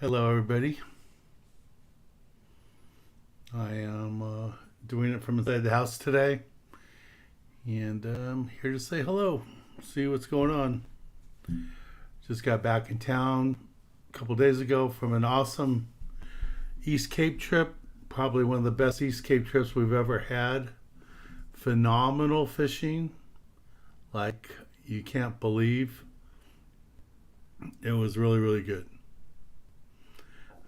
Hello, everybody. I am doing it from inside the house today, and I'm here to say hello, see what's going on. Just got back in town a couple days ago from an awesome East Cape trip, probably one of the best East Cape trips we've ever had. Phenomenal fishing, like you can't believe. It was really, really good.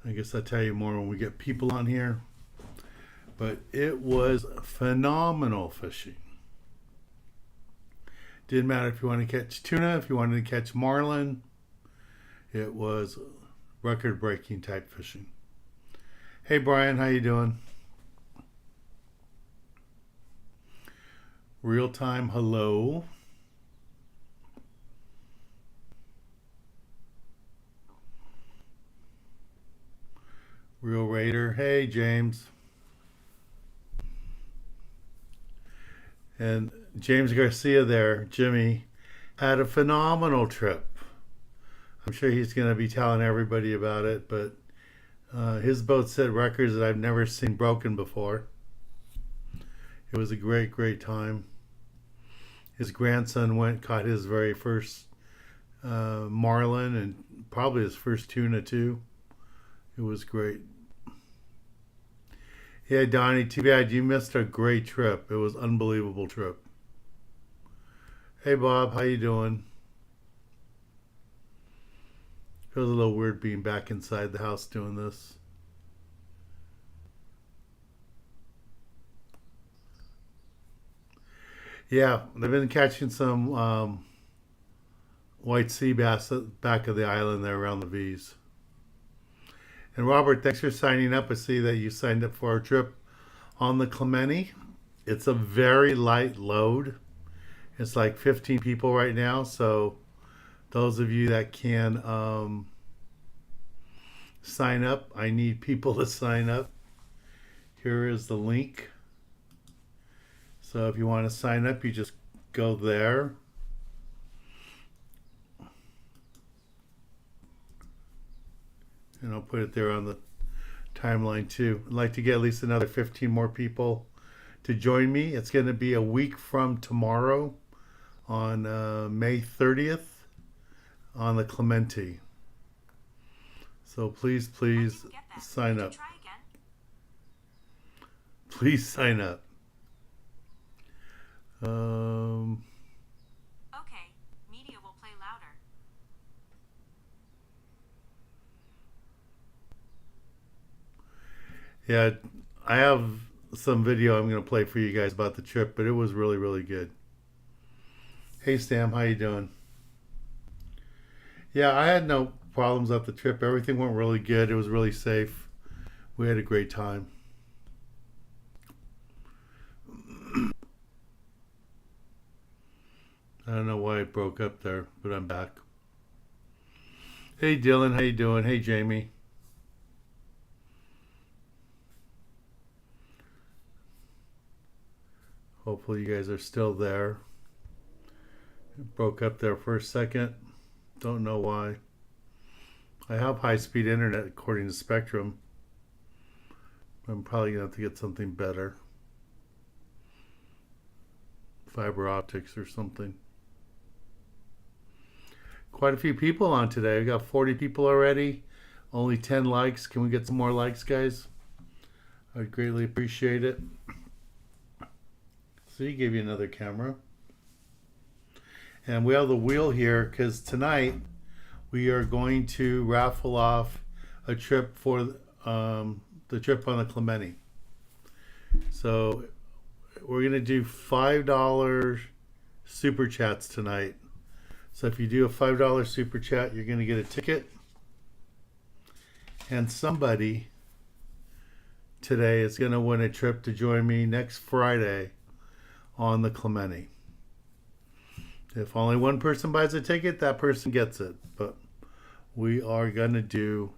I guess I'll tell you more when we get people on here. But it was phenomenal fishing. Didn't matter if you wanted to catch tuna, if you wanted to catch marlin. It was record-breaking type fishing. Hey Brian, how you doing? Real time hello. Real Raider, hey James. And James Garcia there, Jimmy, had a phenomenal trip. I'm sure he's going to be telling everybody about it, but his boat set records that I've never seen broken before. It was a great, great time. His grandson caught his very first marlin and probably his first tuna too. It was great. Yeah, Donnie, too bad you missed a great trip. It was an unbelievable trip. Hey Bob, how you doing? Feels a little weird being back inside the house doing this. Yeah, they've been catching some white sea bass at the back of the island there around the V's. And Robert, thanks for signing up. I see that you signed up for our trip on the Clemente. It's a very light load. It's like 15 people right now. So those of you that can sign up, I need people to sign up. Here is the link. So if you want to sign up, you just go there. And I'll put it there on the timeline too. I'd like to get at least another 15 more people to join me. It's going to be a week from tomorrow on May 30th on the Clemente. So please, please sign up. Please sign up. Okay, media will play louder. Yeah, I have some video I'm going to play for you guys about the trip, but it was really, really good. Hey Sam, how you doing? Yeah, I had no problems at the trip. Everything went really good. It was really safe. We had a great time. I don't know why it broke up there, but I'm back. Hey Dylan, how you doing? Hey Jamie. Hopefully you guys are still there. It broke up there for a second. Don't know why. I have high-speed internet according to Spectrum. I'm probably going to have to get something better. Fiber optics or something. Quite a few people on today. We got 40 people already. Only 10 likes. Can we get some more likes, guys? I'd greatly appreciate it. So you gave you another camera. And we have the wheel here because tonight we are going to raffle off a trip for the trip on the Clemente. So we're going to do $5 super chats tonight. So if you do a $5 super chat, you're going to get a ticket. And somebody today is going to win a trip to join me next Friday on the Clemente. If only one person buys a ticket, that person gets it. But we are going to do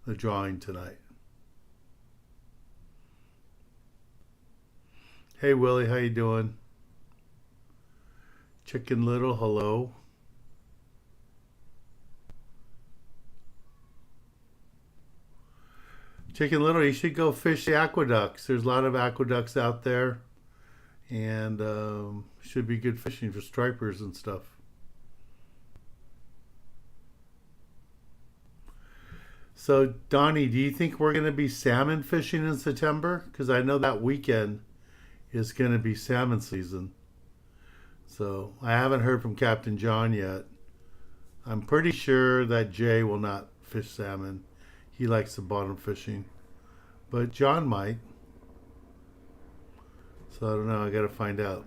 the drawing tonight. Hey Willie, how you doing? Chicken Little, hello. Chicken Little, you should go fish the aqueducts. There's a lot of aqueducts out there, and should be good fishing for stripers and stuff. So, Donnie, do you think we're going to be salmon fishing in September? Because I know that weekend is going to be salmon season. So, I haven't heard from Captain John yet. I'm pretty sure that Jay will not fish salmon. He likes the bottom fishing. But John might. So, I don't know. I got to find out.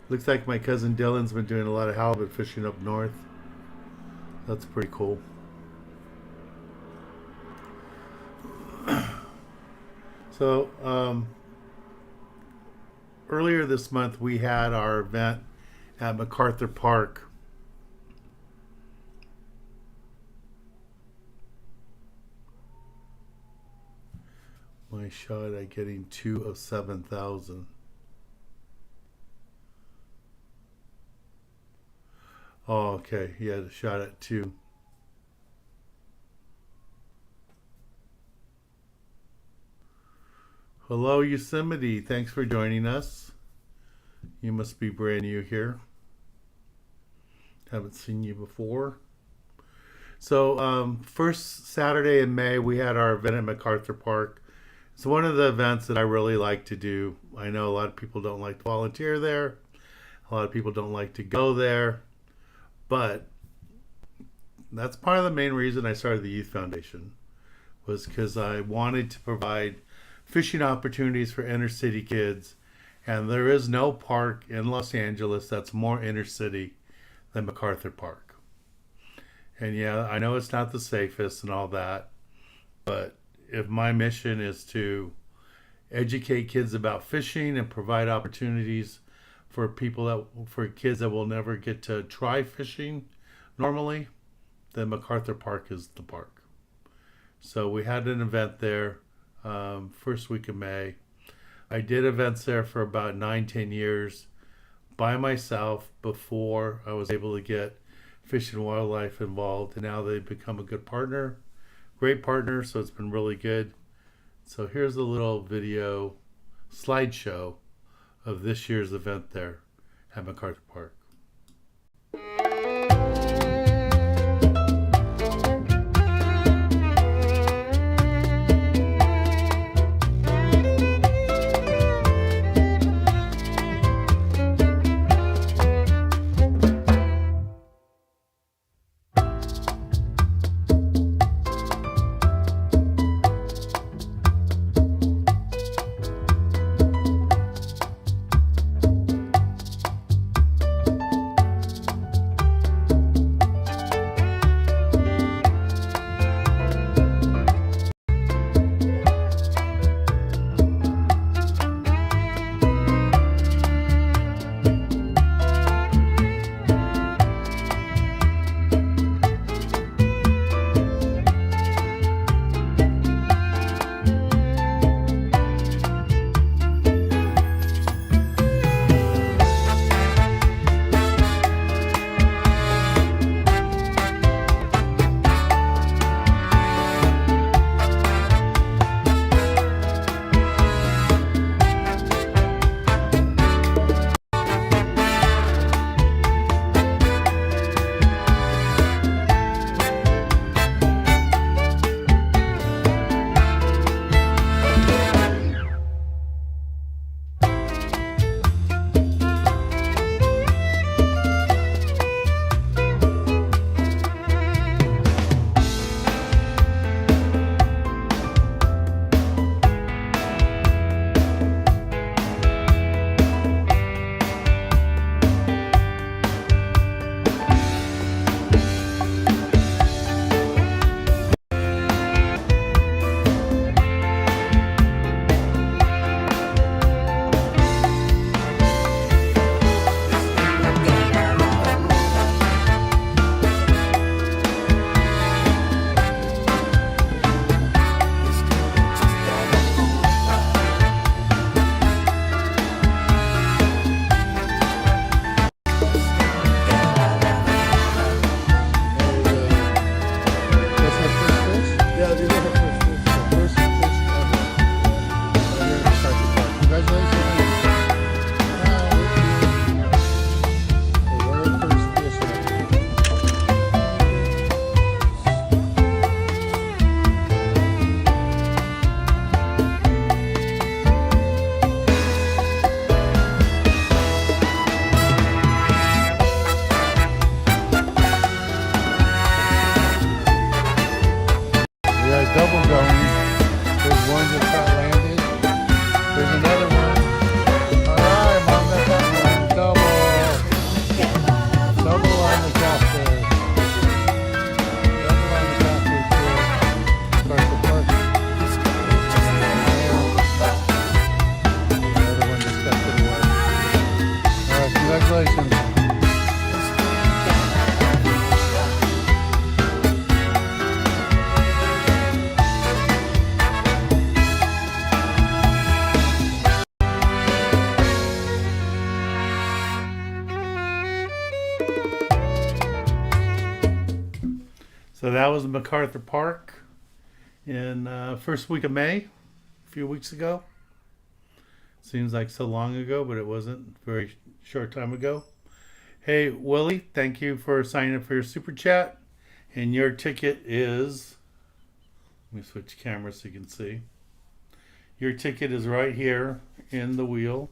Looks like my cousin Dylan's been doing a lot of halibut fishing up north. That's pretty cool. So, earlier this month we had our event at MacArthur Park. My shot at getting 2 of 7,000. Oh, okay. He had a shot at 2. Hello, Yosemite. Thanks for joining us. You must be brand new here. Haven't seen you before. So, first Saturday in May, we had our event at MacArthur Park. It's one of the events that I really like to do. I know a lot of people don't like to volunteer there. A lot of people don't like to go there. But that's part of the main reason I started the Youth Foundation, was because I wanted to provide fishing opportunities for inner city kids. And there is no park in Los Angeles that's more inner city than MacArthur Park. And yeah, I know it's not the safest and all that, but if my mission is to educate kids about fishing and provide opportunities for kids that will never get to try fishing normally, then MacArthur Park is the park. So we had an event there first week of May. I did events there for about 9-10 years by myself before I was able to get Fish and Wildlife involved, and now they've become a good partner, great partner, so it's been really good. So here's a little video slideshow of this year's event there at MacArthur Park. So that was MacArthur Park in first week of May, a few weeks ago. Seems like so long ago, but it wasn't. Very short time ago. Hey, Willie, thank you for signing up for your super chat. And your ticket is, let me switch cameras so you can see. Your ticket is right here in the wheel.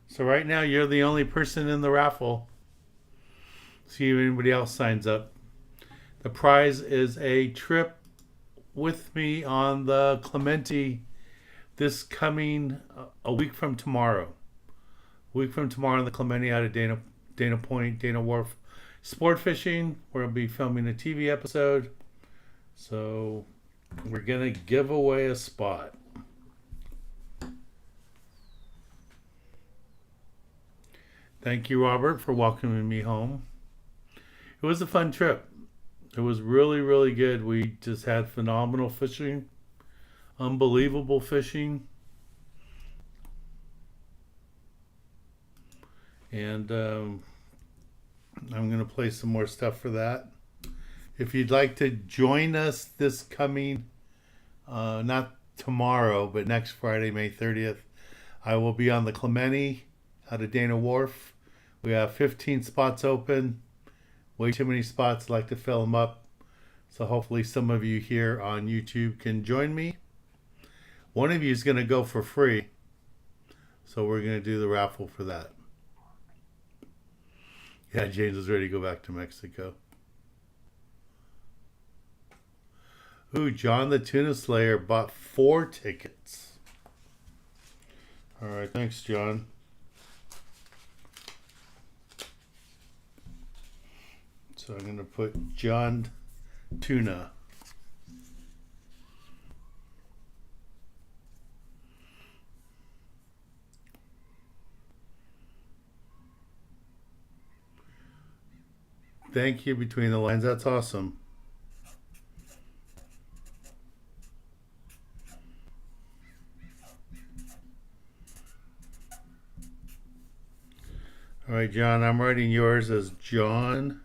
So right now you're the only person in the raffle. See if anybody else signs up. The prize is a trip with me on the Clemente this coming a week from tomorrow. A week from tomorrow on the Clemente out of Dana Point, Dana Wharf Sport Fishing, where I'll be filming a TV episode. So we're gonna give away a spot. Thank you, Robert, for welcoming me home. It was a fun trip. It was really, really good. We just had phenomenal fishing, unbelievable fishing. And I'm going to play some more stuff for that. If you'd like to join us this coming, not tomorrow, but next Friday, May 30th, I will be on the Clemente out of Dana Wharf. We have 15 spots open. Way too many spots. Like to fill them up. So hopefully some of you here on YouTube can join me. One of you is going to go for free. So we're going to do the raffle for that. Yeah, James is ready to go back to Mexico. Ooh, John the Tuna Slayer bought 4 tickets. All right, thanks, John. So I'm going to put John Tuna. Thank you between the lines. That's awesome. All right, John, I'm writing yours as John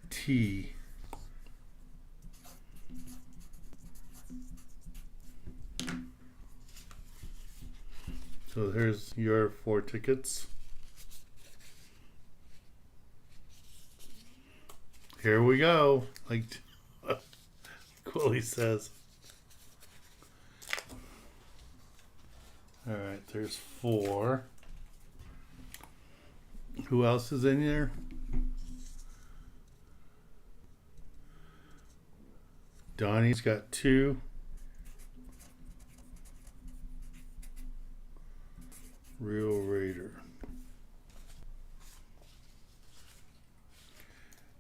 T. So here's your 4 tickets. Here we go. Like Quilly says. All right, there's 4. Who else is in there? Donnie's got 2. Real Raider.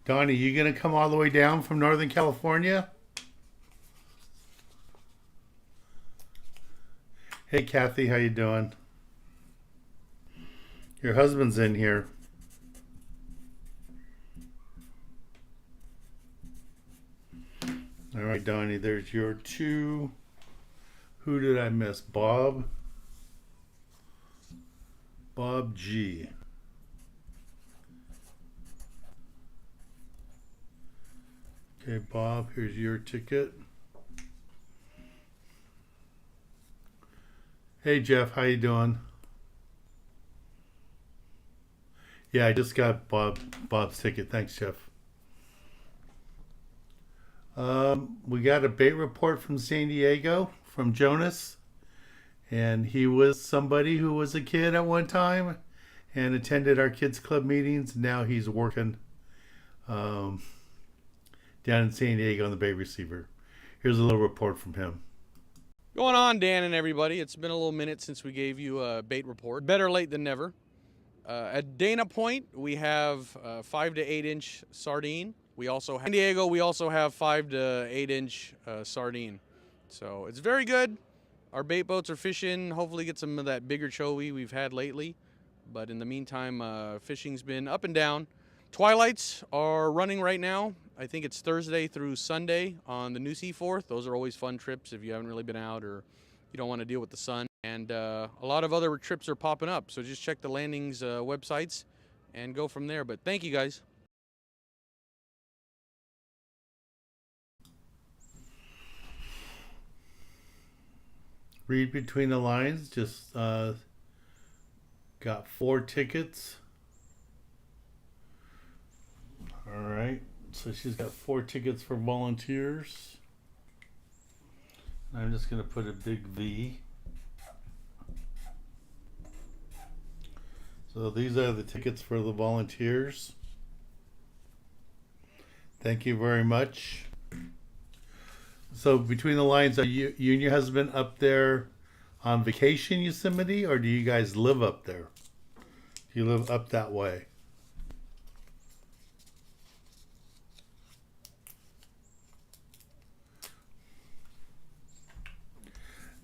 Donnie, you gonna come all the way down from Northern California? Hey Kathy, how you doing? Your husband's in here. All right, Donnie, there's your 2. Who did I miss? Bob G. Okay, Bob, here's your ticket. Hey, Jeff, how you doing? Yeah, I just got Bob's ticket. Thanks, Jeff. We got a bait report from San Diego from Jonas, and he was somebody who was a kid at one time and attended our kids club meetings. Now he's working down in San Diego on the bait receiver. Here's a little report from him. Going on, Dan and everybody. It's been a little minute since we gave you a bait report. Better late than never. At Dana Point, we have 5 to 8 inch sardine. We also have San Diego. We also have 5 to 8 inch sardine. So it's very good. our bait boats are fishing. Hopefully get some of that bigger chovy we've had lately. But in the meantime, fishing's been up and down. Twilights are running right now. I think it's Thursday through Sunday on the new Seaforth. Those are always fun trips if you haven't really been out or you don't want to deal with the sun. And a lot of other trips are popping up. So just check the landings websites and go from there. But thank you guys. Read between the lines. Just got 4 tickets. All right. So she's got 4 tickets for volunteers. I'm just going to put a big V. So these are the tickets for the volunteers. Thank you very much. So between the lines, are you and your husband up there on vacation, Yosemite, or do you guys live up there? Do you live up that way?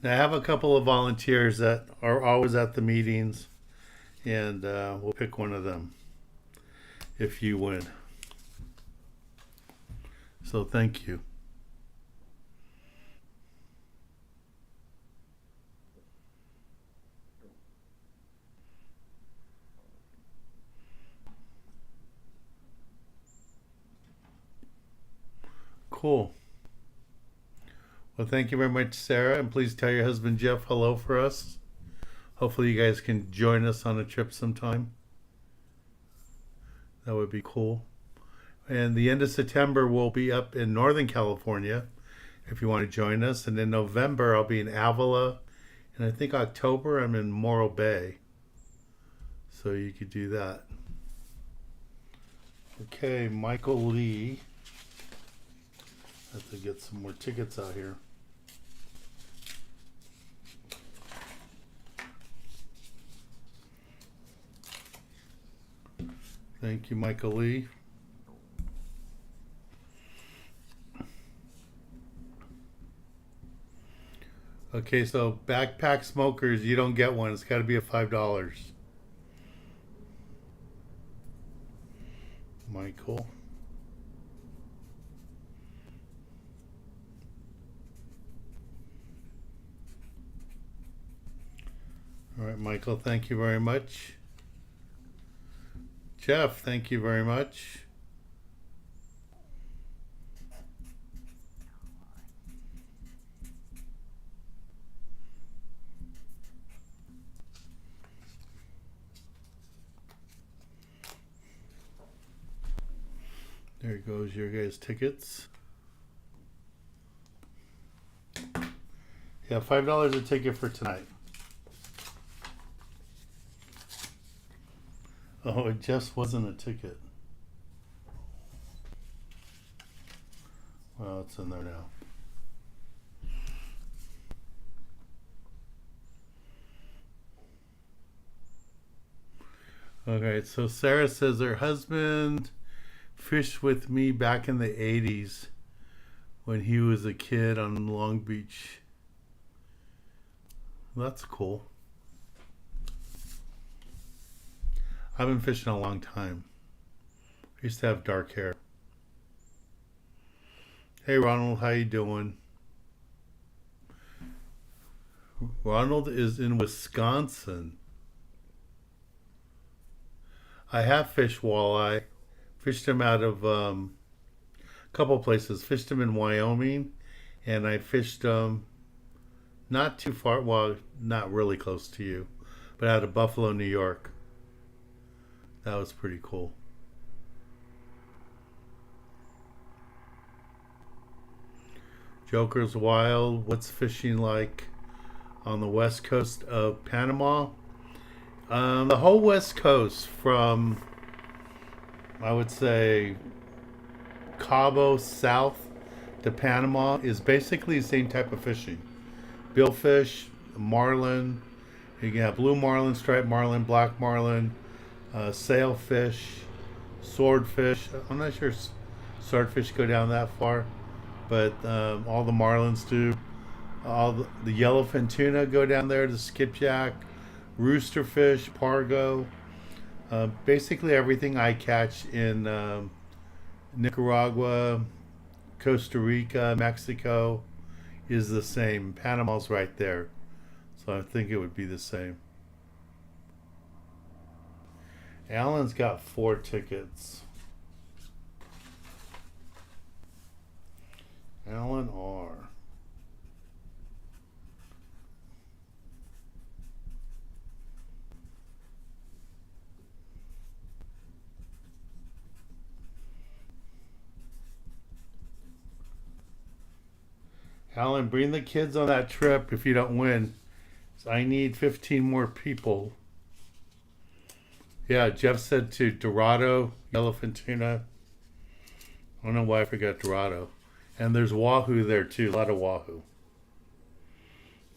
Now I have a couple of volunteers that are always at the meetings, and we'll pick one of them if you win. So thank you. Cool. Well, thank you very much, Sarah, and please tell your husband Jeff hello for us. Hopefully you guys can join us on a trip sometime. That would be cool. And the end of September we'll be up in Northern California if you want to join us. And in November I'll be in Avila. And I think October I'm in Morro Bay. So you could do that. Okay, Michael Lee. I have to get some more tickets out here. Thank you, Michael Lee. Okay, so backpack smokers, you don't get one. It's got to be a $5. Michael. All right, Michael, thank you very much. Jeff, thank you very much. There goes your guys' tickets. Yeah, $5 a ticket for tonight. Oh, it just wasn't a ticket. Well, it's in there now. Okay, so Sarah says her husband fished with me back in the 80s when he was a kid on Long Beach. Well, that's cool. I've been fishing a long time. I used to have dark hair. Hey Ronald, how you doing? Ronald is in Wisconsin. I have fished walleye. Fished them out of a couple places. Fished them in Wyoming, and I fished them not too far, well, not really close to you, but out of Buffalo, New York. That was pretty cool. Joker's Wild, what's fishing like on the west coast of Panama? The whole west coast from, I would say, Cabo south to Panama is basically the same type of fishing. Billfish, marlin, you can have blue marlin, striped marlin, black marlin, sailfish, swordfish. I'm not sure swordfish go down that far, but all the marlins do. All the yellowfin tuna go down there, the skipjack, roosterfish, pargo. Basically everything I catch in Nicaragua, Costa Rica, Mexico is the same. Panama's right there. So I think it would be the same. Alan's got 4 tickets. Alan R. Alan, bring the kids on that trip if you don't win. So I need 15 more people. Yeah, Jeff said to Dorado, yellowfin tuna. I don't know why I forgot Dorado. And there's wahoo there too, a lot of wahoo.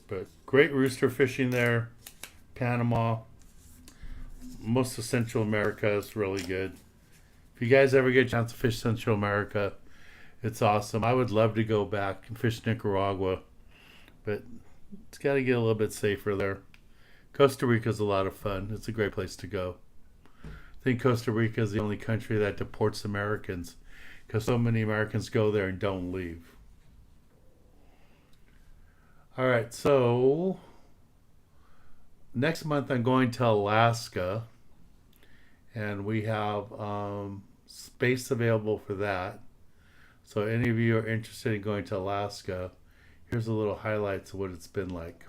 But great rooster fishing there. Panama. Most of Central America is really good. If you guys ever get a chance to fish Central America, it's awesome. I would love to go back and fish Nicaragua, but it's got to get a little bit safer there. Costa Rica is a lot of fun. It's a great place to go. I think Costa Rica is the only country that deports Americans because so many Americans go there and don't leave. All right, so next month I'm going to Alaska, and we have space available for that. So any of you are interested in going to Alaska, here's a little highlights of what it's been like.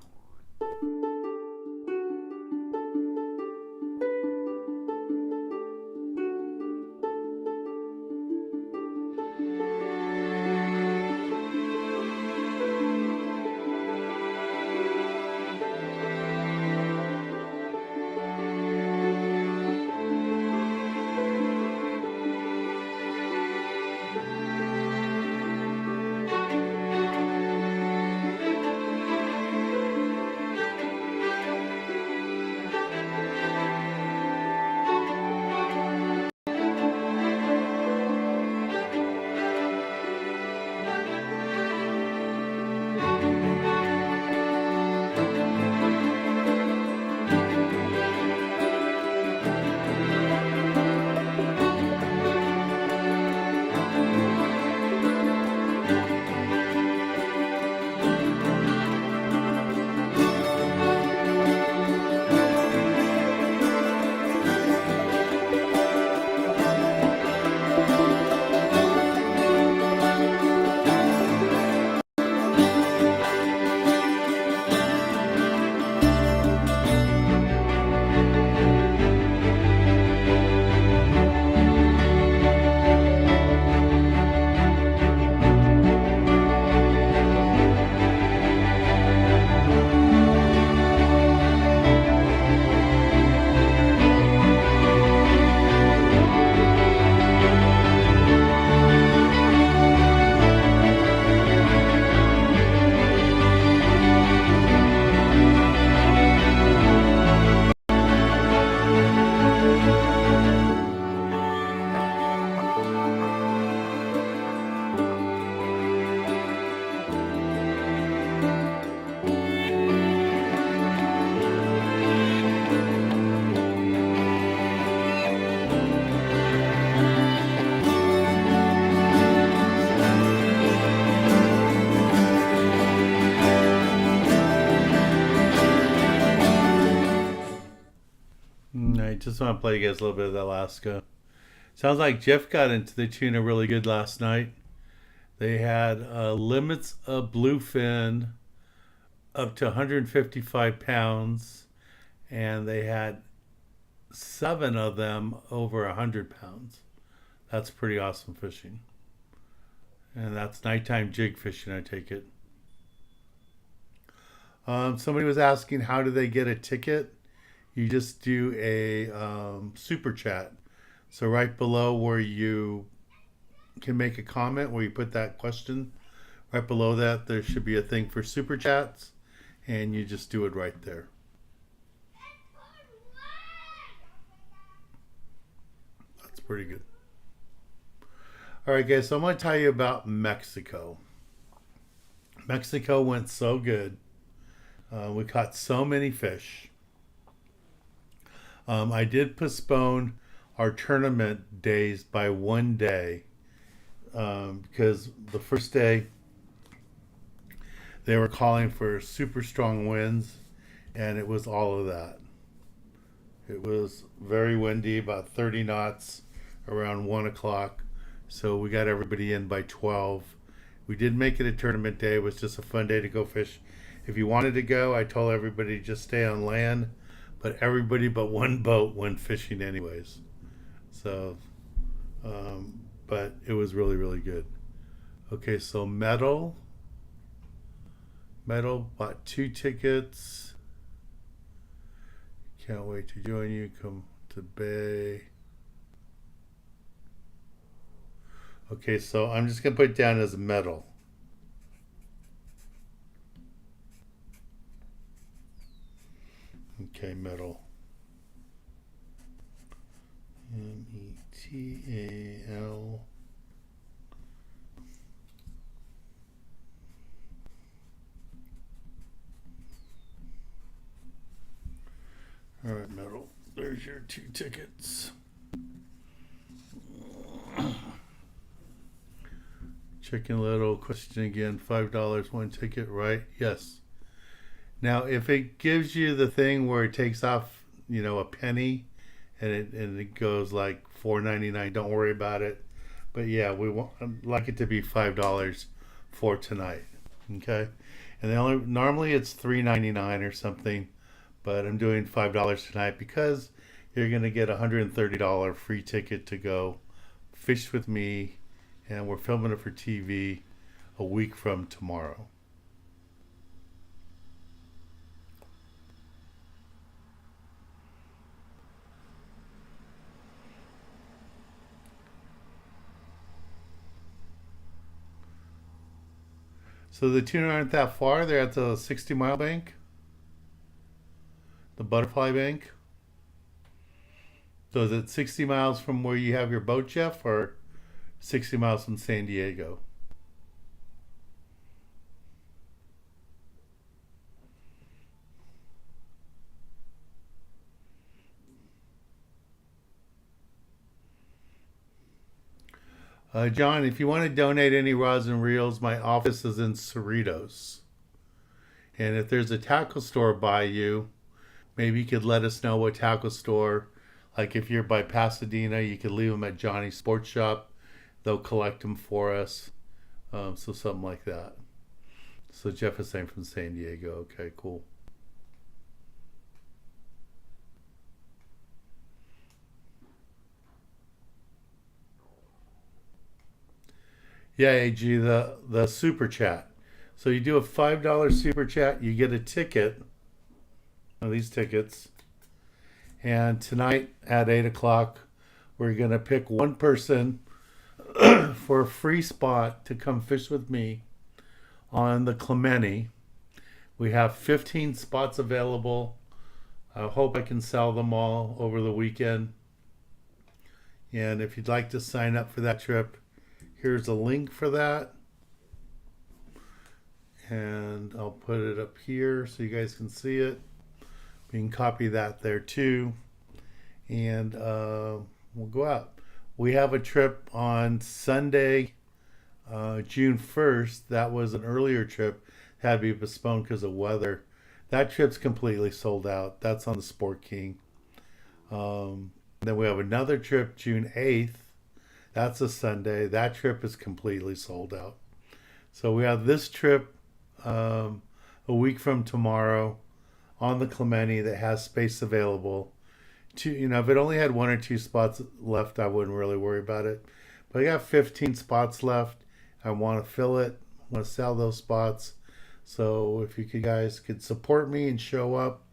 I just want to play you guys a little bit of Alaska. Sounds like Jeff got into the tuna really good last night. They had limits of bluefin up to 155 pounds, and they had 7 of them over 100 pounds. That's pretty awesome fishing. And that's nighttime jig fishing, I take it. Somebody was asking, how do they get a ticket? You just do a super chat. So right below where you can make a comment, where you put that question, right below that there should be a thing for super chats, and you just do it right there. That's pretty good. All right, guys, so I'm going to tell you about Mexico. Mexico went so good. We caught so many fish. I did postpone our tournament days by one day because the first day they were calling for super strong winds, and it was all of that. It was very windy, about 30 knots around 1 o'clock. So we got everybody in by 12. We did make it a tournament day. It was just a fun day to go fish. If you wanted to go, I told everybody to just stay on land, but everybody but one boat went fishing anyways. So, but it was really, really good. Okay, so Metal bought 2 tickets. Can't wait to join you. Come to Bay. Okay, so I'm just going to put it down as Metal. Okay, Metal. METAL. All right, Metal. There's your 2 tickets. Chicken Little question again. $5 1 ticket, right? Yes. Now, if it gives you the thing where it takes off, a penny, and it goes like $4.99, don't worry about it. But yeah, I'd like it to be $5 for tonight. Okay, and normally it's $3.99 or something, but I'm doing $5 tonight because you're gonna get a $130 free ticket to go fish with me, and we're filming it for TV a week from tomorrow. So the tuna aren't that far. They're at the 60-mile bank, the butterfly bank. So is it 60 miles from where you have your boat, Jeff, or 60 miles from San Diego? John, if you want to donate any rods and reels, my office is in Cerritos. And if there's a tackle store by you, maybe you could let us know what tackle store. Like if you're by Pasadena, you could leave them at Johnny's Sports Shop. They'll collect them for us. So something like that. So Jeff is saying from San Diego. Okay, cool. Yeah, AG, the super chat. So you do a $5 super chat, you get a ticket. One of these tickets. And tonight at 8 o'clock, we're going to pick one person for a free spot to come fish with me on the Clemente. We have 15 spots available. I hope I can sell them all over the weekend. And if you'd like to sign up for that trip, here's a link for that. And I'll put it up here so you guys can see it. You can copy that there too. And we'll go out. We have a trip on Sunday, June 1st. That was an earlier trip. Had to be postponed because of weather. That trip's completely sold out. That's on the Sport King. Then we have another trip June 8th. That's a Sunday. That trip is completely sold out. So we have this trip a week from tomorrow on the Clemente that has space available. If it only had 1 or 2 spots left, I wouldn't really worry about it. But I got 15 spots left. I want to fill it. I want to sell those spots. So if you guys could support me and show up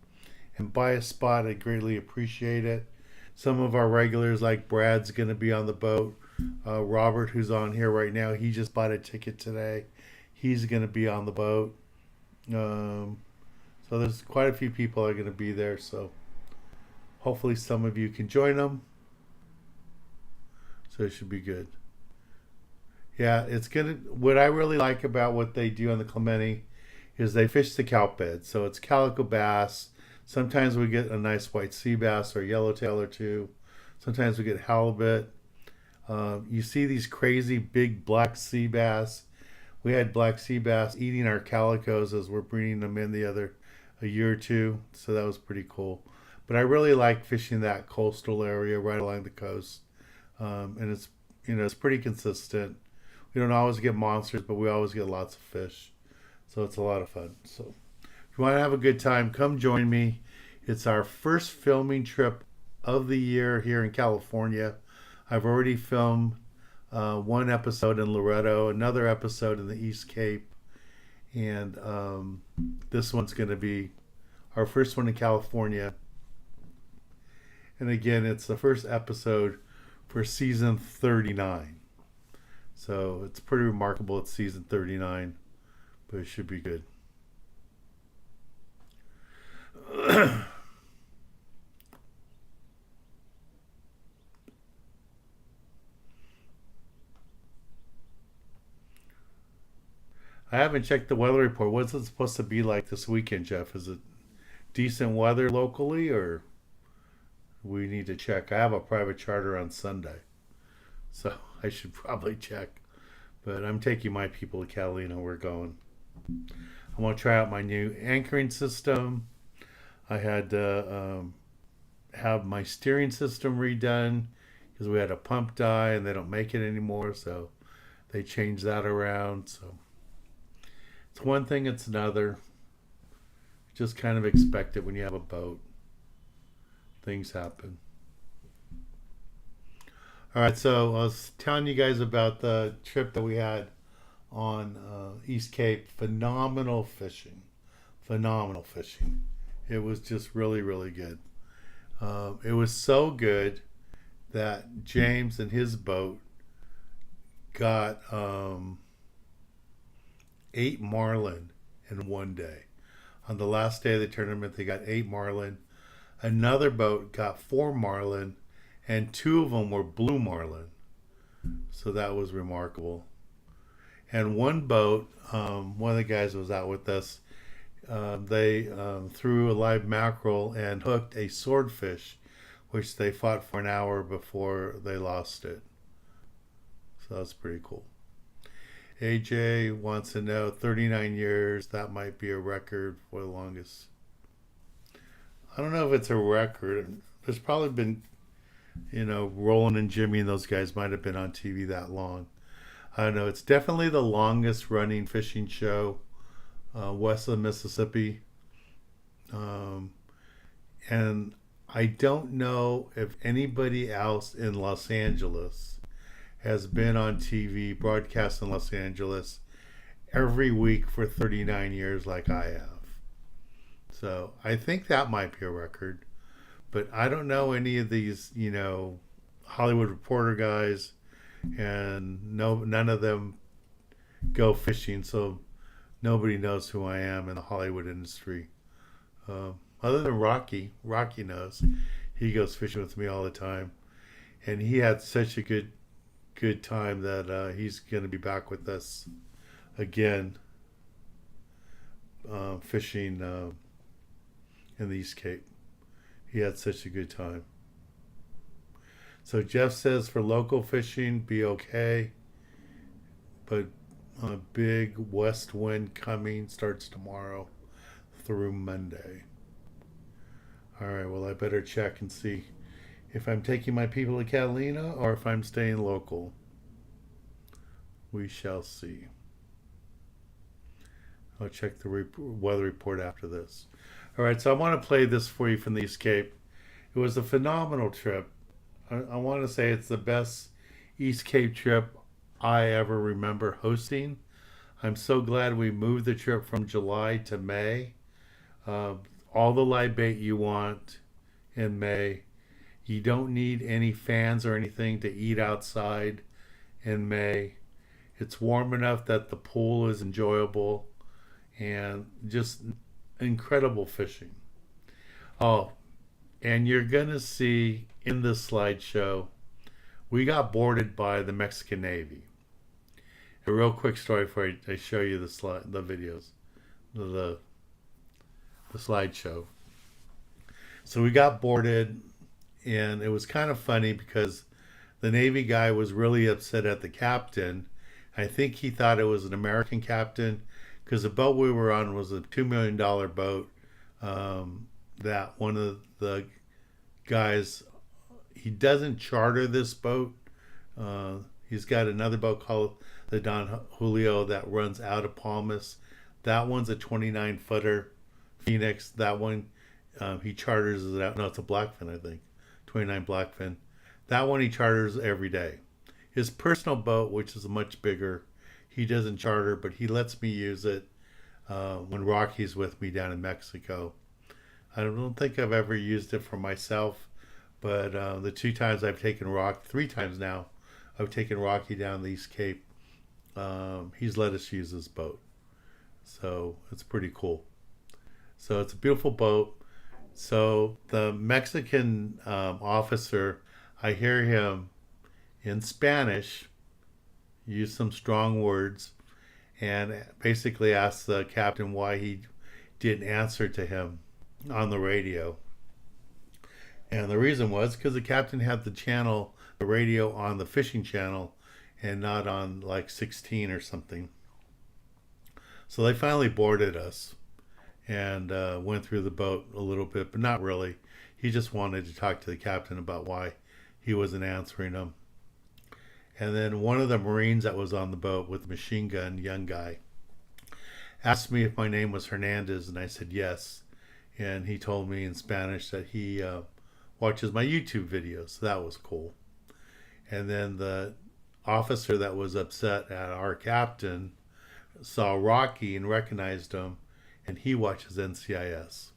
and buy a spot, I'd greatly appreciate it. Some of our regulars, like Brad's going to be on the boat. Robert, who's on here right now, he just bought a ticket today. He's going to be on the boat. So there's quite a few people are going to be there. So hopefully some of you can join them. So it should be good. Yeah, it's gonna. What I really like about what they do on the Clemente is they fish the kelp bed. So it's calico bass. Sometimes we get a nice white sea bass or yellowtail or two. Sometimes we get halibut. You see these crazy big black sea bass. We had black sea bass eating our calicos as we're bringing them in a year or two. So that was pretty cool. But I really like fishing that coastal area right along the coast, and it's pretty consistent. We don't always get monsters, but we always get lots of fish. So it's a lot of fun. So if you want to have a good time, come join me. It's our first filming trip of the year here in California. I've already filmed one episode in Loretto, another episode in the East Cape, and this one's going to be our first one in California. And again, it's the first episode for season 39. So it's pretty remarkable it's season 39, but it should be good. I haven't checked the weather report. What's it supposed to be like this weekend, Jeff? Is it decent weather locally, or we need to check? I have a private charter on Sunday, so I should probably check. But I'm taking my people to Catalina. We're going. I want to try out my new anchoring system. I had to have my steering system redone because we had a pump die and they don't make it anymore, so they changed that around. So it's one thing, it's another. Just kind of expect it when you have a boat. Things happen. All right, so I was telling you guys about the trip that we had on East Cape. Phenomenal fishing. Phenomenal fishing. It was just really, really good. It was so good that James and his boat got 8 marlin in one day. On the last day of the tournament, they got 8 marlin. Another boat got 4 marlin, and 2 of them were blue marlin. So that was remarkable. And one boat, one of the guys was out with us. They threw a live mackerel and hooked a swordfish, which they fought for an hour before they lost it. So that's pretty cool. AJ wants to know, 39 years, that might be a record for the longest. I don't know if it's a record. There's probably been, Roland and Jimmy and those guys might have been on TV that long. I don't know. It's definitely the longest running fishing show west of Mississippi. And I don't know if anybody else in Los Angeles has been on TV, broadcast in Los Angeles every week for 39 years like I have. So I think that might be a record. But I don't know any of these, Hollywood Reporter guys, and none of them go fishing, so nobody knows who I am in the Hollywood industry. Other than Rocky knows. He goes fishing with me all the time, and he had such a good time that he's going to be back with us again, fishing in the East Cape. He had such a good time. So Jeff says for local fishing, be okay, but a big west wind coming starts tomorrow through Monday. All right, well, I better check and see if I'm taking my people to Catalina or if I'm staying local. We shall see. I'll check the weather report after this. All right, so I want to play this for you from the East Cape. It was a phenomenal trip. I want to say it's the best East Cape trip I ever remember hosting. I'm so glad we moved the trip from July to May. All the live bait you want in May. You don't need any fans or anything to eat outside in May. It's warm enough that the pool is enjoyable and just incredible fishing. Oh, and you're going to see in this slideshow, we got boarded by the Mexican Navy. A real quick story before I show you the videos, the slideshow. So we got boarded, and it was kind of funny because the Navy guy was really upset at the captain. I think he thought it was an American captain because the boat we were on was a $2 million boat. That one of the guys, he doesn't charter this boat. He's got another boat called the Don Julio that runs out of Palmas. That one's a 29-footer Phoenix. That one, he charters it out. No, it's a Blackfin, I think. 29 Blackfin. That one he charters every day. His personal boat, which is much bigger, he doesn't charter, but he lets me use it when Rocky's with me down in Mexico. I don't think I've ever used it for myself, but the 2 times I've taken Rock, 3 times now, I've taken Rocky down the East Cape. He's let us use this boat. So it's pretty cool. So it's a beautiful boat. So the Mexican officer, I hear him in Spanish use some strong words and basically ask the captain why he didn't answer to him on the radio. And the reason was because the captain had the radio on the fishing channel and not on like 16 or something. So they finally boarded us and went through the boat a little bit, but not really. He just wanted to talk to the captain about why he wasn't answering him. And then one of the Marines that was on the boat with the machine gun, young guy, asked me if my name was Hernandez, and I said yes. And he told me in Spanish that he watches my YouTube videos. So that was cool. And then the officer that was upset at our captain saw Rocky and recognized him, and he watches NCIS.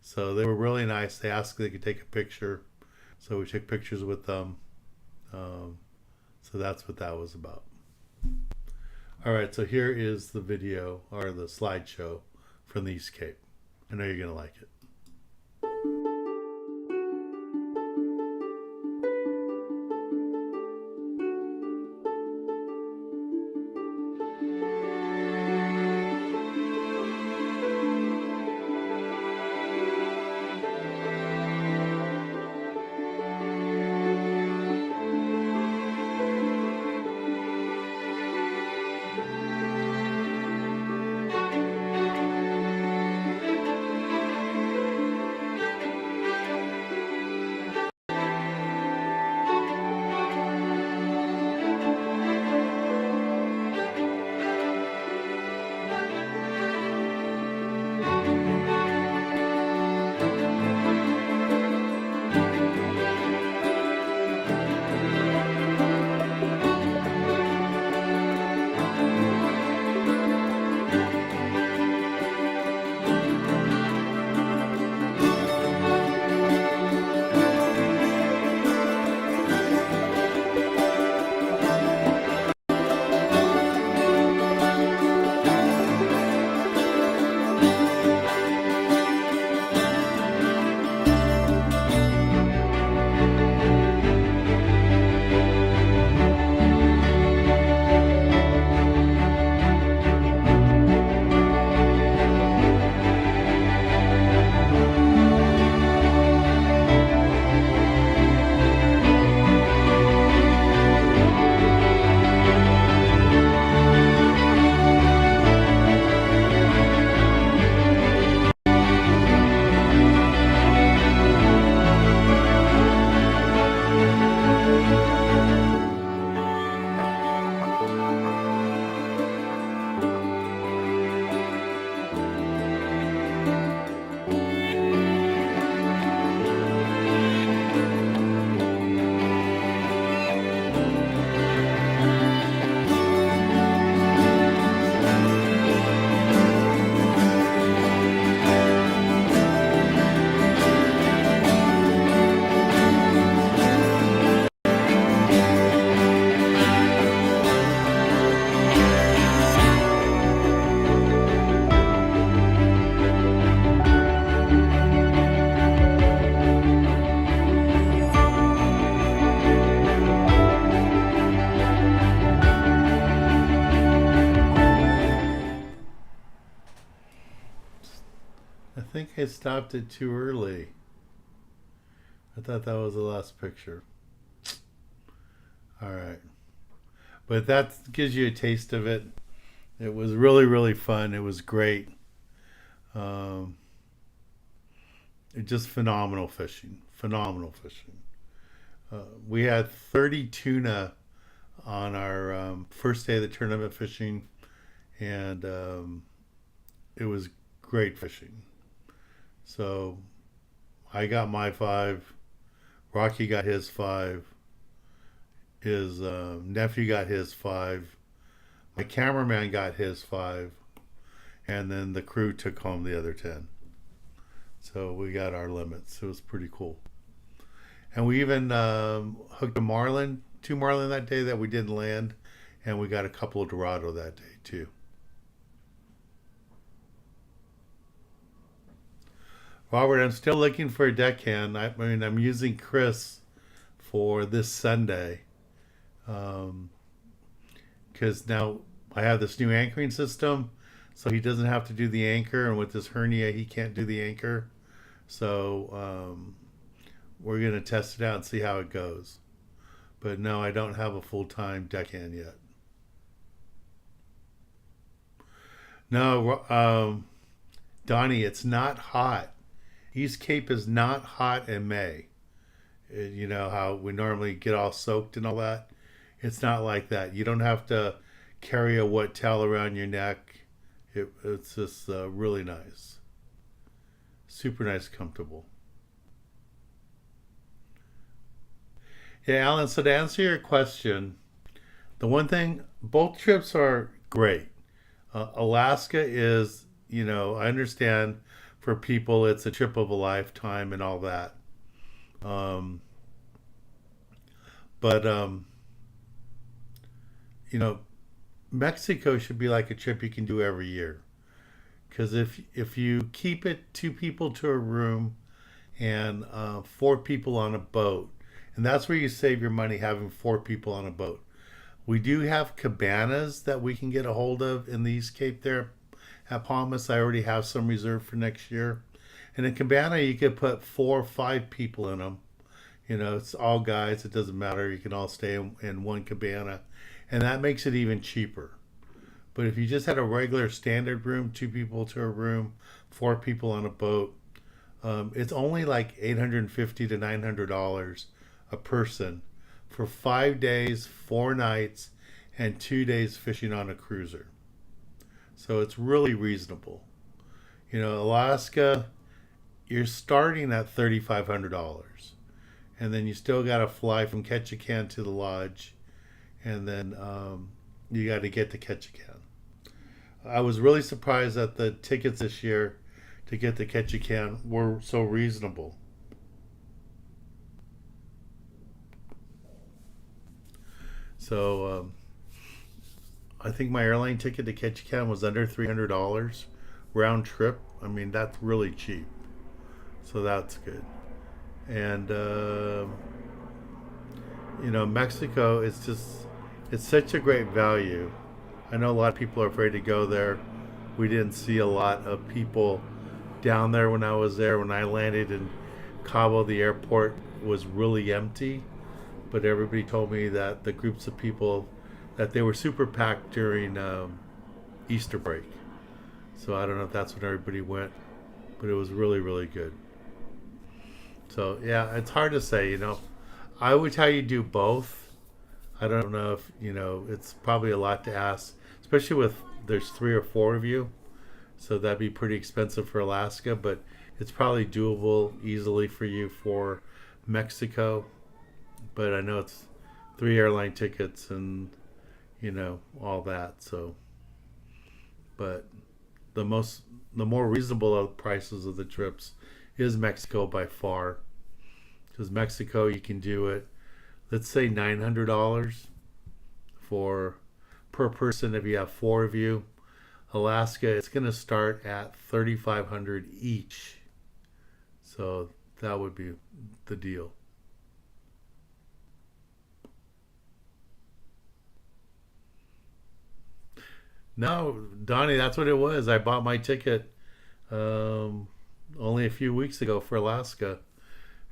So they were really nice. They asked if they could take a picture. So we took pictures with them. So that's what that was about. All right, so here is the video or the slideshow from the East Cape. I know you're going to like it. stopped it too early. I thought that was the last picture. All right. But that gives you a taste of it. It was really, really fun. It was great. Just phenomenal fishing. Phenomenal fishing. We had 30 tuna on our first day of the tournament fishing, and it was great fishing. So I got my 5. Rocky got his 5. His nephew got his 5. My cameraman got his 5. And then the crew took home the other 10. So we got our limits. It was pretty cool. And we even hooked a marlin, 2 marlin that day that we didn't land. And we got a couple of Dorado that day too. Robert, I'm still looking for a deckhand. I mean, I'm using Chris for this Sunday. Because now I have this new anchoring system, so he doesn't have to do the anchor, and with this hernia he can't do the anchor. So we're going to test it out and see how it goes. But no, I don't have a full-time deckhand yet. No, Donnie, it's not hot. East Cape is not hot in May. You know how we normally get all soaked and all that? It's not like that. You don't have to carry a wet towel around your neck. It's just really nice. Super nice, comfortable. Yeah, Alan, so to answer your question, the one thing, both trips are great. Alaska is, you know, I understand for people it's a trip of a lifetime and all that. But you know, Mexico should be like a trip you can do every year. Because if you keep it 2 people to a room and 4 people on a boat, and that's where you save your money, having 4 people on a boat. We do have cabanas that we can get a hold of in the East Cape there at Palmas. I already have some reserved for next year. In a cabana, you could put 4 or 5 people in them. You know, it's all guys. It doesn't matter. You can all stay in one cabana. And that makes it even cheaper. But if you just had a regular standard room, 2 people to a room, 4 people on a boat, it's only like $850 to $900 a person for 5 days, 4 nights, and 2 days fishing on a cruiser. So it's really reasonable. You know, Alaska, you're starting at $3,500. And then you still got to fly from Ketchikan to the lodge. And then you got to get to Ketchikan. I was really surprised that the tickets this year to get to Ketchikan were so reasonable. So I think my airline ticket to Ketchikan was under $300 round trip. I mean, that's really cheap. So that's good. And you know, Mexico is just, it's such a great value. I know a lot of people are afraid to go there. We didn't see a lot of people down there when I was there. When I landed in Cabo, the airport was really empty, but everybody told me that the groups of people, that they were super packed during Easter break. So I don't know if that's when everybody went, but it was really, really good. So yeah, it's hard to say, you know. I would tell you do both. I don't know if, you know, it's probably a lot to ask, especially with there's 3 or 4 of you. So that'd be pretty expensive for Alaska, but it's probably doable easily for you for Mexico. But I know it's 3 airline tickets and, you know, all that. So, but the more reasonable of the prices of the trips is Mexico by far. Because Mexico, you can do it, let's say $900 per person if you have 4 of you. Alaska, it's going to start at $3,500 each. So that would be the deal. No, Donnie, that's what it was. I bought my ticket. only a few weeks ago for Alaska,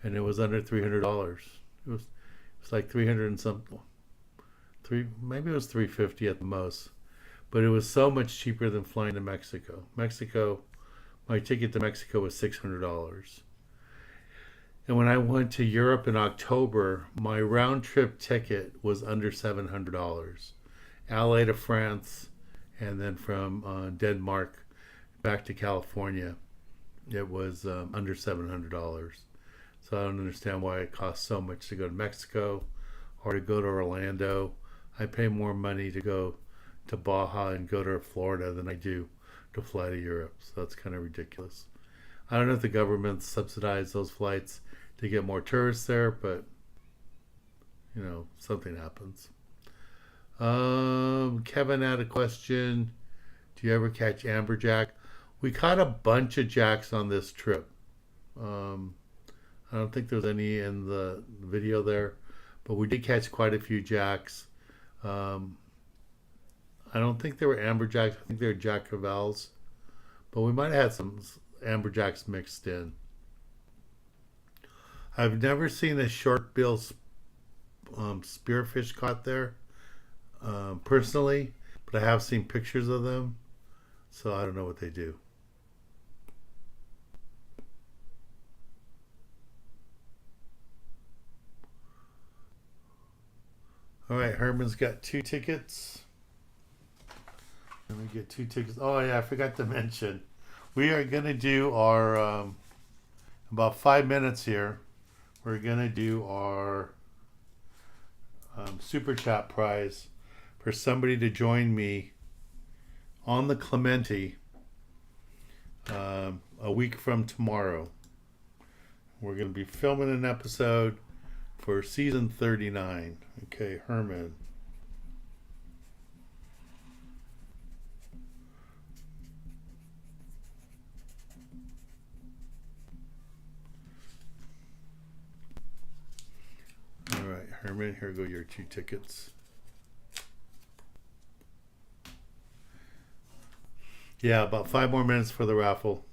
and it was under $300. It's like 300 and something. Maybe it was 350 at the most, but it was so much cheaper than flying to Mexico. My ticket to Mexico was $600. And when I went to Europe in October, my round trip ticket was under $700. LA to France, and then from Denmark back to California, it was under $700. So I don't understand why it costs so much to go to Mexico or to go to Orlando. I pay more money to go to Baja and go to Florida than I do to fly to Europe. So that's kind of ridiculous. I don't know if the government subsidized those flights to get more tourists there, but something happens. Kevin had a question. Do you ever catch amberjack? We caught a bunch of jacks on this trip. I don't think there's any in the video there, but we did catch quite a few jacks. I don't think they were amberjacks. I think they were jack crevalles, but we might have had some amberjacks mixed in. I've never seen a short bill spearfish caught there personally, but I have seen pictures of them, so I don't know what they do. All right, Herman's got 2 tickets. Let me get 2 tickets. Oh yeah, I forgot to mention. We are going to do our, about 5 minutes here, we're going to do our Super Chat prize for somebody to join me on the Clemente a week from tomorrow. We're going to be filming an episode for season 39. Okay, Herman. All right, Herman, here go your 2 tickets. Yeah, about 5 more minutes for the raffle.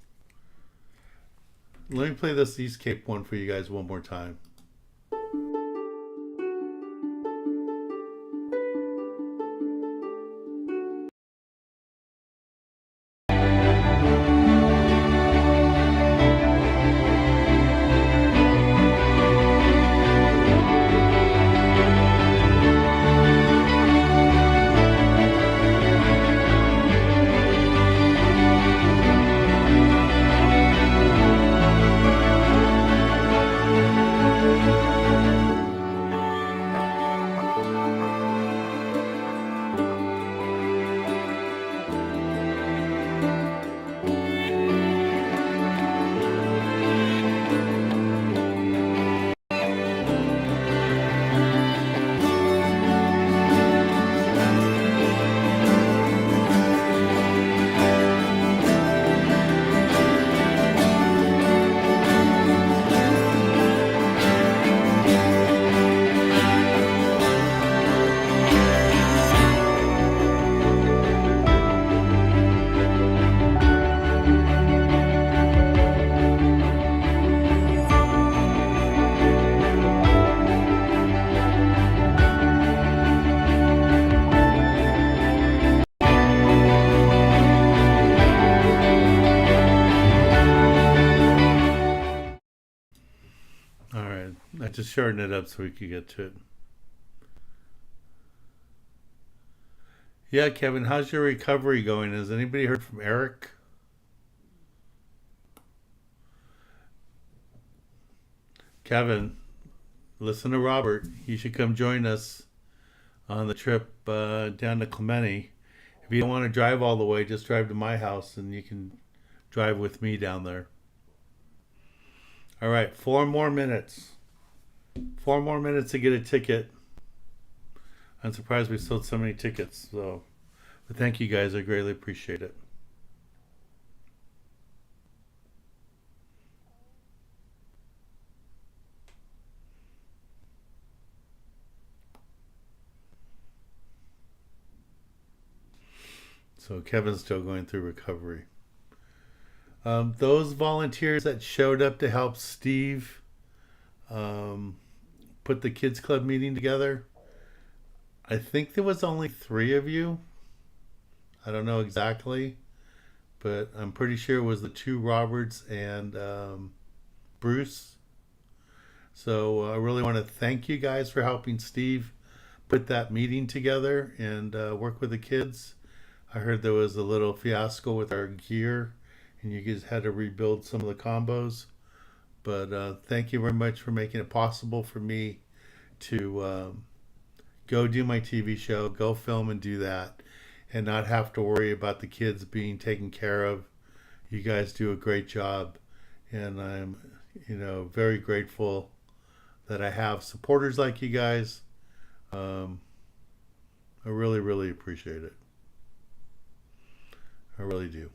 Let me play this East Cape one for you guys one more time. I just shortened it up so we could get to it. Yeah, Kevin, how's your recovery going? Has anybody heard from Eric? Kevin, listen to Robert. He should come join us on the trip down to Clemente. If you don't want to drive all the way, just drive to my house and you can drive with me down there. All right, 4 more minutes. 4 more minutes to get a ticket. I'm surprised we sold so many tickets. But thank you guys. I greatly appreciate it. So Kevin's still going through recovery. Those volunteers that showed up to help Steve put the kids club meeting together, I think there was only 3 of you. I don't know exactly, but I'm pretty sure it was the 2 Roberts and Bruce. So I really want to thank you guys for helping Steve put that meeting together and work with the kids. I heard there was a little fiasco with our gear and you guys had to rebuild some of the combos. But thank you very much for making it possible for me to go do my TV show, go film and do that, and not have to worry about the kids being taken care of. You guys do a great job, and I'm, very grateful that I have supporters like you guys. I really, really appreciate it. I really do.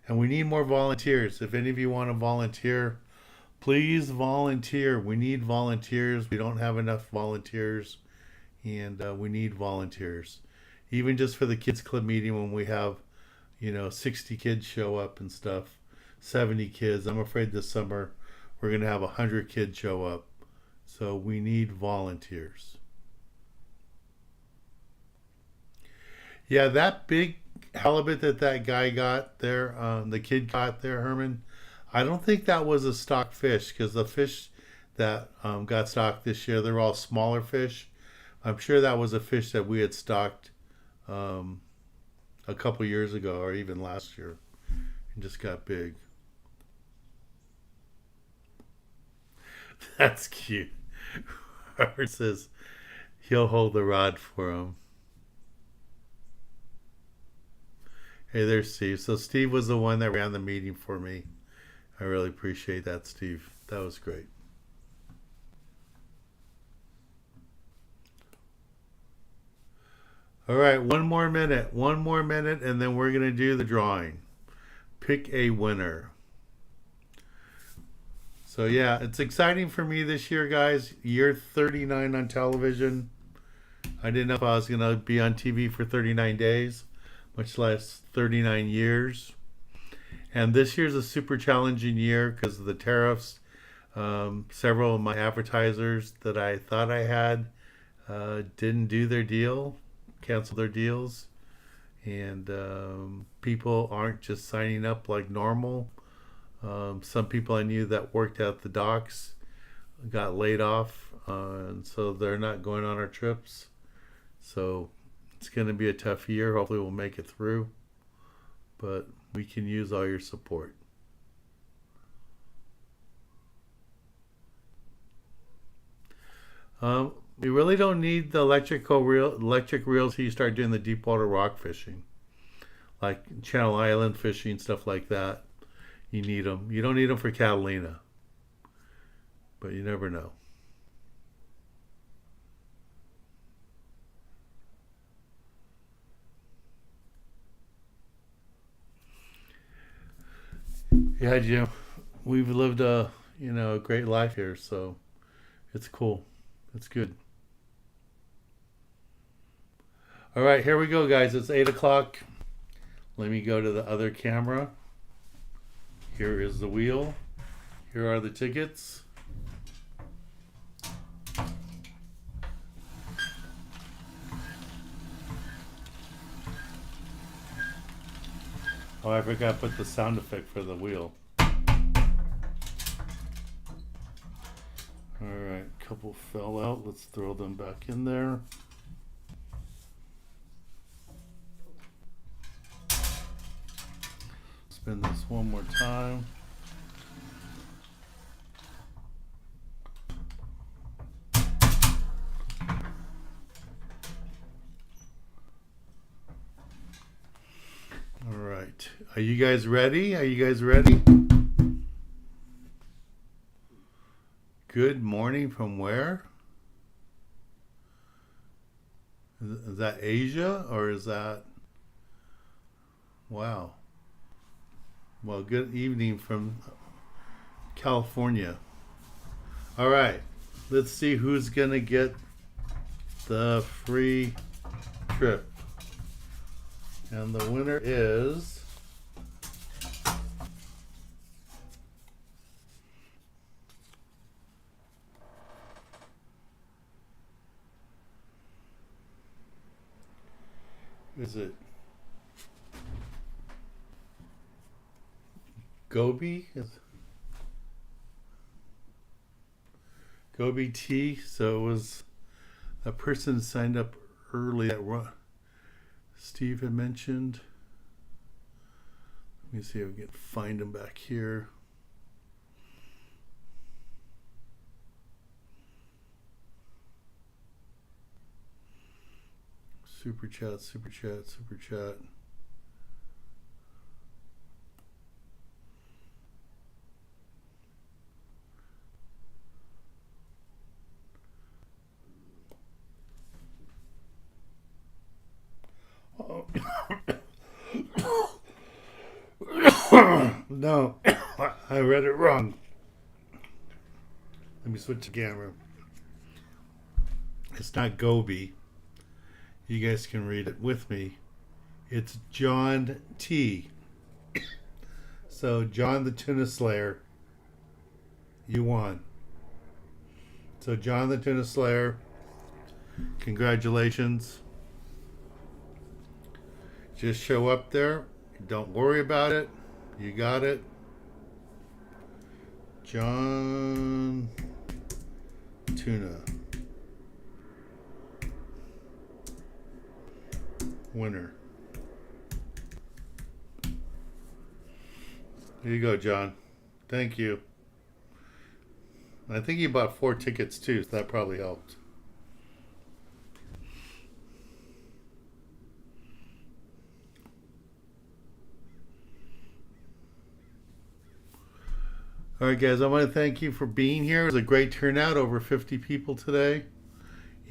And we need more volunteers. If any of you want to volunteer, please volunteer. We need volunteers. We don't have enough volunteers, and we need volunteers. Even just for the kids club meeting when we have, 60 kids show up and stuff, 70 kids. I'm afraid this summer we're going to have 100 kids show up. So we need volunteers. Yeah, that big halibut that guy got there, the kid got there, Herman, I don't think that was a stock fish, because the fish that got stocked this year, they're all smaller fish. I'm sure that was a fish that we had stocked a couple years ago or even last year and just got big. That's cute. Robert says he'll hold the rod for him. Hey, there's Steve. So Steve was the one that ran the meeting for me. I really appreciate that, Steve. That was great. All right, one more minute, and then we're going to do the drawing. Pick a winner. So yeah, it's exciting for me this year, guys. Year 39 on television. I didn't know if I was going to be on TV for 39 days, much less 39 years. And this year's a super challenging year because of the tariffs. Several of my advertisers that I thought I had didn't do their deal, canceled their deals. And people aren't just signing up like normal. Some people I knew that worked at the docks got laid off, and so they're not going on our trips. So it's going to be a tough year. Hopefully we'll make it through, but we can use all your support. We really don't need the electric reels till you start doing the deep water rock fishing, like Channel Island fishing, stuff like that. You need them. You don't need them for Catalina, but you never know. Yeah, Jim, we've lived a great life here, so it's cool. It's good. All right, here we go, guys. It's 8 o'clock. Let me go to the other camera. Here is the wheel. Here are the tickets. Oh, I forgot to put the sound effect for the wheel. Alright, a couple fell out. Let's throw them back in there. Spin this one more time. All right. Are you guys ready? Good morning from where? Is that Asia or is that... Wow. Well, good evening from California. All right. Let's see who's going to get the free trip. And the winner is Is it Gobi? Gobi tea. So it was a person signed up early that Steve had mentioned. Let me see if we can find him back here. Super chat, super chat, super chat. Oh. No, I read it wrong. Let me switch the camera. It's not Gobi. You guys can read it with me. It's John T. So, John the Tuna Slayer, you won. So, John the Tuna Slayer, congratulations. Just show up there. Don't worry about it. You got it. John Tuna. Winner. Here you go, John. Thank you. I think you bought 4 tickets too, so that probably helped. All right, guys, I want to thank you for being here. It was a great turnout, over 50 people today.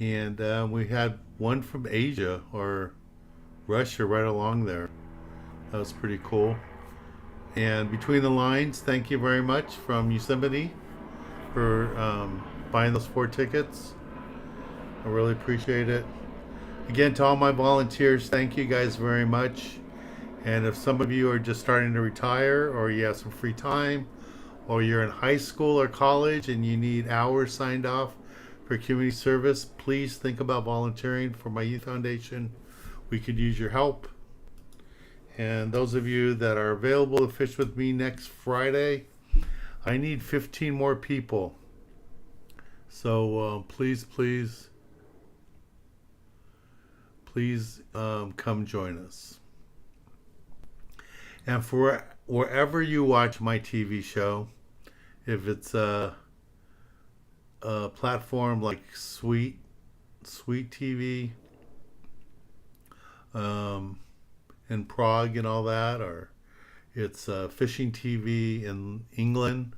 And we had one from Asia or Russia right along there. That was pretty cool. And Between the Lines, thank you very much from Yosemite for buying those 4 tickets. I really appreciate it. Again, to all my volunteers, thank you guys very much. And if some of you are just starting to retire, or you have some free time, or you're in high school or college and you need hours signed off for community service, please think about volunteering for my youth foundation. We could use your help. And those of you that are available to fish with me next Friday, I need 15 more people. So please come join us. And for wherever you watch my TV show, if it's a platform like Sweet TV, in Prague and all that, or it's fishing TV in England,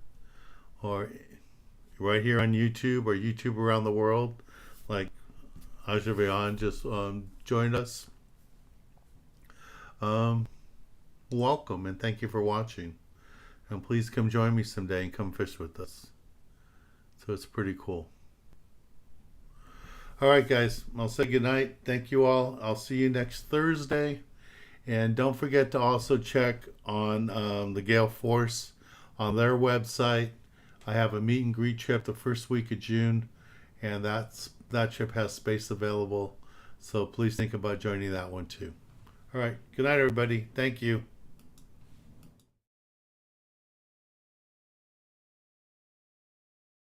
or right here on YouTube, or YouTube around the world, like Azerbaijan just joined us. Welcome and thank you for watching. And please come join me someday and come fish with us. So it's pretty cool. All right, guys, I'll say goodnight. Thank you all. I'll see you next Thursday. And don't forget to also check on the Gale Force on their website. I have a meet and greet trip the first week of June, and that trip has space available. So please think about joining that one too. All right. Good night, everybody. Thank you.